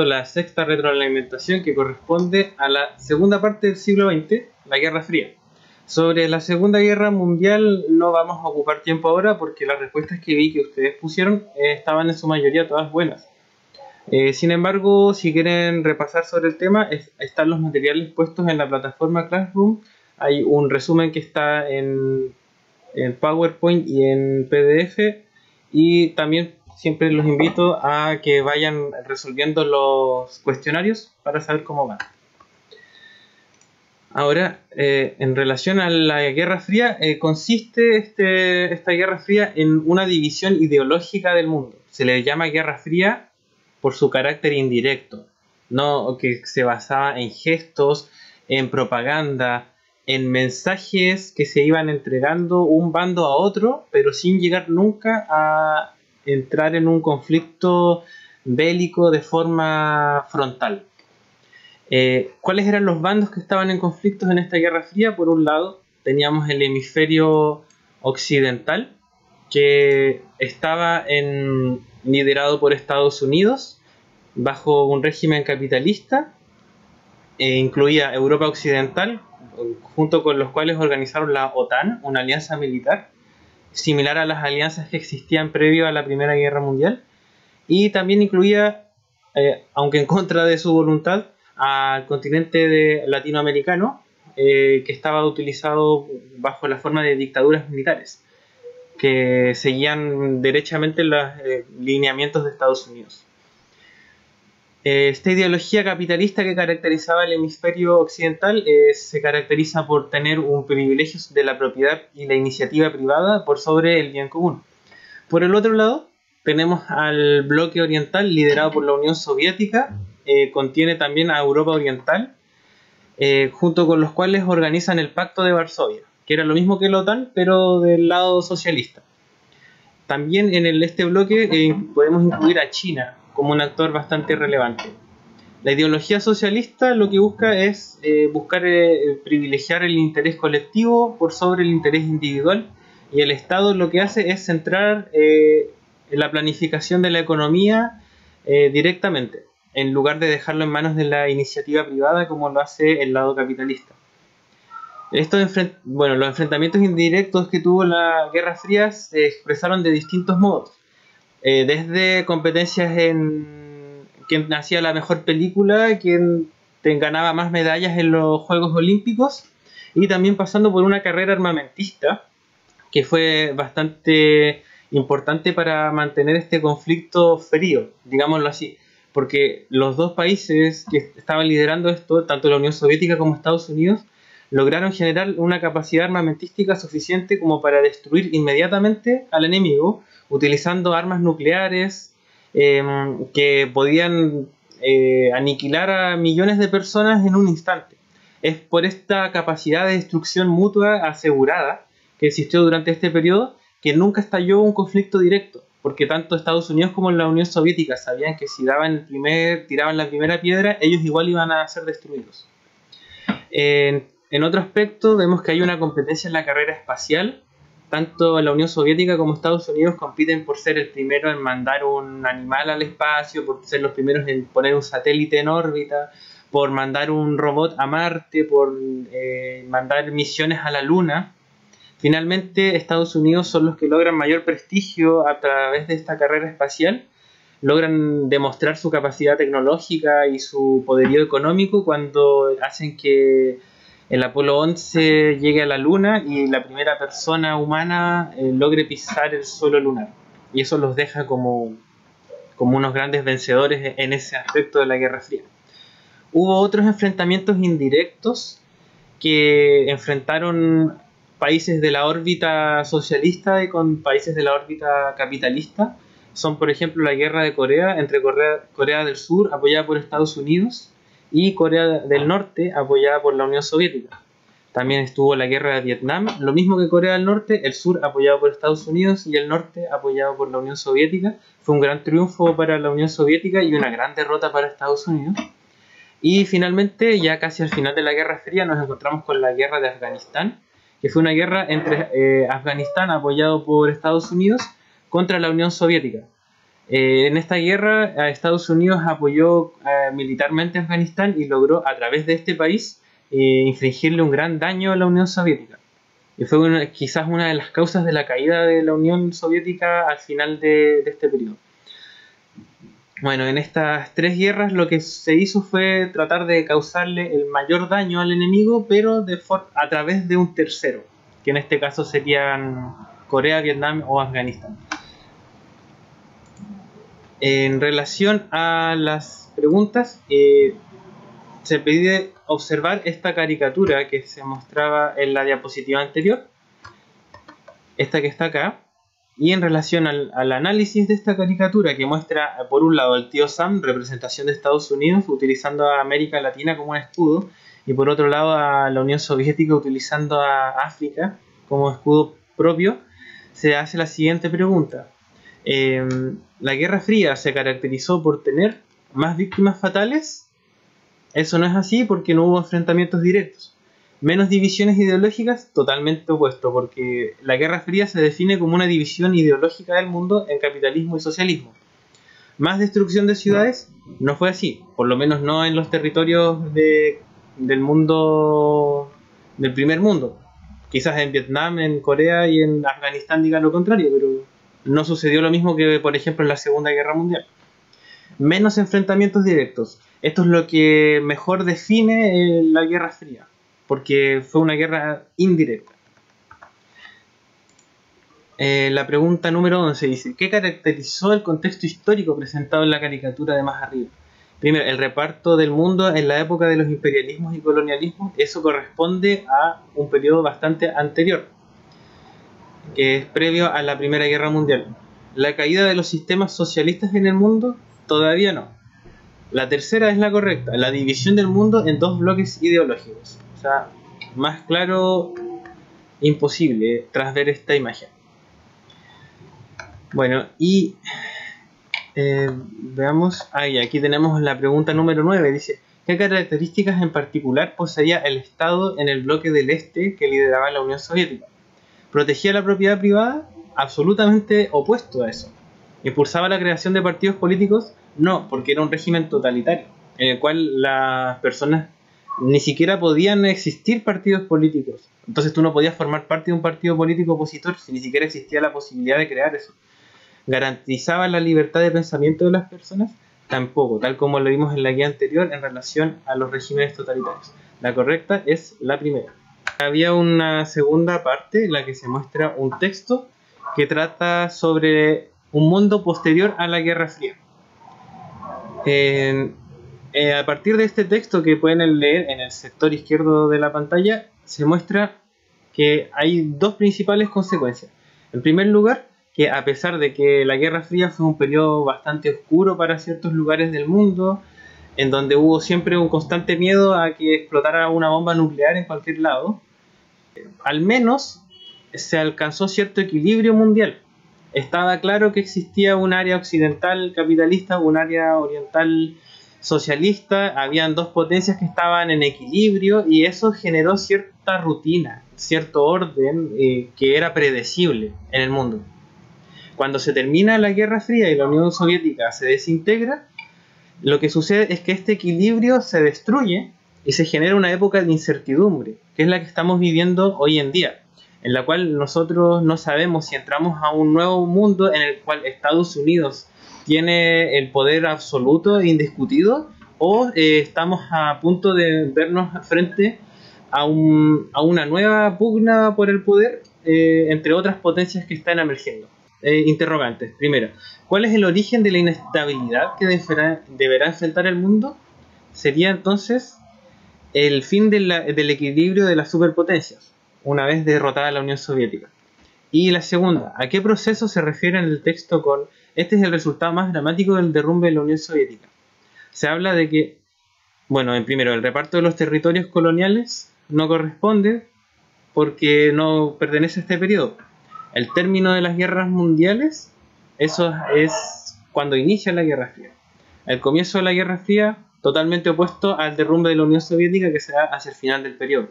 la sexta retroalimentación, que corresponde a la segunda parte del siglo XX, la Guerra Fría. Sobre la Segunda Guerra Mundial no vamos a ocupar tiempo ahora porque las respuestas que vi que ustedes pusieron estaban en su mayoría todas buenas. Sin embargo, si quieren repasar sobre el tema, están los materiales puestos en la plataforma Classroom. Hay un resumen que está en PowerPoint y en PDF, y también siempre los invito a que vayan resolviendo los cuestionarios para saber cómo van. Ahora, en relación a la Guerra Fría, consiste esta Guerra Fría en una división ideológica del mundo. Se le llama Guerra Fría por su carácter indirecto, no que se basaba en gestos, en propaganda, en mensajes que se iban entregando un bando a otro, pero sin llegar nunca a entrar en un conflicto bélico de forma frontal. ¿Cuáles eran los bandos que estaban en conflictos en esta Guerra Fría? Por un lado, teníamos el hemisferio occidental, que estaba liderado por Estados Unidos, bajo un régimen capitalista, incluía Europa Occidental, junto con los cuales organizaron la OTAN, una alianza militar, similar a las alianzas que existían previo a la Primera Guerra Mundial, y también incluía, aunque en contra de su voluntad, al continente latinoamericano, que estaba utilizado bajo la forma de dictaduras militares, que seguían derechamente los lineamientos de Estados Unidos. Esta ideología capitalista que caracterizaba el hemisferio occidental se caracteriza por tener un privilegio de la propiedad y la iniciativa privada por sobre el bien común. Por el otro lado, tenemos al bloque oriental liderado por la Unión Soviética, contiene también a Europa Oriental, junto con los cuales organizan el Pacto de Varsovia, que era lo mismo que la OTAN, pero del lado socialista. También en este bloque podemos incluir a China como un actor bastante relevante. La ideología socialista lo que busca es privilegiar el interés colectivo por sobre el interés individual, y el Estado lo que hace es centrar la planificación de la economía directamente, en lugar de dejarlo en manos de la iniciativa privada como lo hace el lado capitalista. Los enfrentamientos indirectos que tuvo la Guerra Fría se expresaron de distintos modos. Desde competencias en quién hacía la mejor película, quién ganaba más medallas en los Juegos Olímpicos, y también pasando por una carrera armamentista que fue bastante importante para mantener este conflicto frío, digámoslo así, porque los dos países que estaban liderando esto, tanto la Unión Soviética como Estados Unidos, lograron generar una capacidad armamentística suficiente como para destruir inmediatamente al enemigo, utilizando armas nucleares que podían aniquilar a millones de personas en un instante. Es por esta capacidad de destrucción mutua asegurada que existió durante este periodo que nunca estalló un conflicto directo, porque tanto Estados Unidos como la Unión Soviética sabían que si tiraban la primera piedra, ellos igual iban a ser destruidos. En otro aspecto, vemos que hay una competencia en la carrera espacial. Tanto la Unión Soviética como Estados Unidos compiten por ser el primero en mandar un animal al espacio, por ser los primeros en poner un satélite en órbita, por mandar un robot a Marte, por mandar misiones a la Luna. Finalmente, Estados Unidos son los que logran mayor prestigio a través de esta carrera espacial, logran demostrar su capacidad tecnológica y su poderío económico cuando hacen que el Apolo 11 llegue a la Luna y la primera persona humana logre pisar el suelo lunar. Y eso los deja como unos grandes vencedores en ese aspecto de la Guerra Fría. Hubo otros enfrentamientos indirectos que enfrentaron países de la órbita socialista y con países de la órbita capitalista. Son, por ejemplo, la guerra de Corea entre Corea del Sur, apoyada por Estados Unidos, y Corea del Norte, apoyada por la Unión Soviética. También estuvo la guerra de Vietnam, lo mismo que Corea del Norte, el sur apoyado por Estados Unidos y el norte apoyado por la Unión Soviética. Fue un gran triunfo para la Unión Soviética y una gran derrota para Estados Unidos. Y finalmente, ya casi al final de la Guerra Fría, nos encontramos con la guerra de Afganistán, que fue una guerra entre Afganistán, apoyado por Estados Unidos, contra la Unión Soviética. En esta guerra, Estados Unidos apoyó militarmente a Afganistán y logró, a través de este país, infligirle un gran daño a la Unión Soviética. Y fue quizás una de las causas de la caída de la Unión Soviética al final de este periodo. Bueno, en estas 3 guerras lo que se hizo fue tratar de causarle el mayor daño al enemigo, pero a través de un tercero, que en este caso serían Corea, Vietnam o Afganistán. En relación a las preguntas, se pide observar esta caricatura que se mostraba en la diapositiva anterior, esta que está acá, y en relación al análisis de esta caricatura que muestra por un lado al tío Sam, representación de Estados Unidos, utilizando a América Latina como un escudo, y por otro lado a la Unión Soviética utilizando a África como escudo propio, se hace la siguiente pregunta. ¿La Guerra Fría se caracterizó por tener más víctimas fatales? Eso no es así porque no hubo enfrentamientos directos. Menos divisiones ideológicas, totalmente opuesto, porque la Guerra Fría se define como una división ideológica del mundo en capitalismo y socialismo. Más destrucción de ciudades, no fue así, por lo menos no en los territorios del mundo, del primer mundo. Quizás en Vietnam, en Corea y en Afganistán digan lo contrario, pero no sucedió lo mismo que, por ejemplo, en la Segunda Guerra Mundial. Menos enfrentamientos directos. Esto es lo que mejor define la Guerra Fría, porque fue una guerra indirecta. La pregunta número 11 dice: ¿qué caracterizó el contexto histórico presentado en la caricatura de más arriba? Primero, el reparto del mundo en la época de los imperialismos y colonialismos. Eso corresponde a un periodo bastante anterior, que es previo a la Primera Guerra Mundial. La caída de los sistemas socialistas en el mundo, todavía no. La tercera es la correcta, la división del mundo en 2 bloques ideológicos. O sea, más claro, imposible tras ver esta imagen. Bueno, y veamos, aquí tenemos la pregunta número 9, dice: ¿qué características en particular poseía el Estado en el bloque del Este que lideraba la Unión Soviética? ¿Protegía la propiedad privada? Absolutamente opuesto a eso. ¿Impulsaba la creación de partidos políticos? No, porque era un régimen totalitario, en el cual las personas ni siquiera podían existir partidos políticos. Entonces tú no podías formar parte de un partido político opositor si ni siquiera existía la posibilidad de crear eso. ¿Garantizaba la libertad de pensamiento de las personas? Tampoco, tal como lo vimos en la guía anterior en relación a los regímenes totalitarios. La correcta es la primera. Había una segunda parte en la que se muestra un texto que trata sobre un mundo posterior a la Guerra Fría. A partir de este texto que pueden leer en el sector izquierdo de la pantalla, se muestra que hay 2 principales consecuencias. En primer lugar, que a pesar de que la Guerra Fría fue un periodo bastante oscuro para ciertos lugares del mundo, en donde hubo siempre un constante miedo a que explotara una bomba nuclear en cualquier lado, al menos se alcanzó cierto equilibrio mundial. Estaba claro que existía un área occidental capitalista, un área oriental socialista, habían 2 potencias que estaban en equilibrio y eso generó cierta rutina, cierto orden que era predecible en el mundo. Cuando se termina la Guerra Fría y la Unión Soviética se desintegra, lo que sucede es que este equilibrio se destruye y se genera una época de incertidumbre, que es la que estamos viviendo hoy en día, en la cual nosotros no sabemos si entramos a un nuevo mundo en el cual Estados Unidos tiene el poder absoluto e indiscutido, o estamos a punto de vernos frente a una nueva pugna por el poder entre otras potencias que están emergiendo. Interrogantes. Primero, ¿cuál es el origen de la inestabilidad que deberá enfrentar el mundo? Sería entonces el fin del equilibrio de las superpotencias, una vez derrotada la Unión Soviética. Y la segunda, ¿a qué proceso se refiere en el texto con "este es el resultado más dramático del derrumbe de la Unión Soviética"? Se habla de que, bueno, en primero, el reparto de los territorios coloniales no corresponde porque no pertenece a este periodo. El término de las guerras mundiales, eso es cuando inicia la Guerra Fría. El comienzo de la Guerra Fría, totalmente opuesto al derrumbe de la Unión Soviética que se da hacia el final del periodo.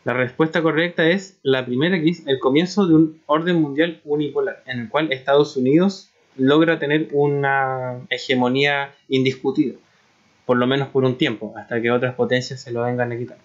La respuesta correcta es la primera, que es el comienzo de un orden mundial unipolar, en el cual Estados Unidos logra tener una hegemonía indiscutida, por lo menos por un tiempo, hasta que otras potencias se lo vengan a quitar.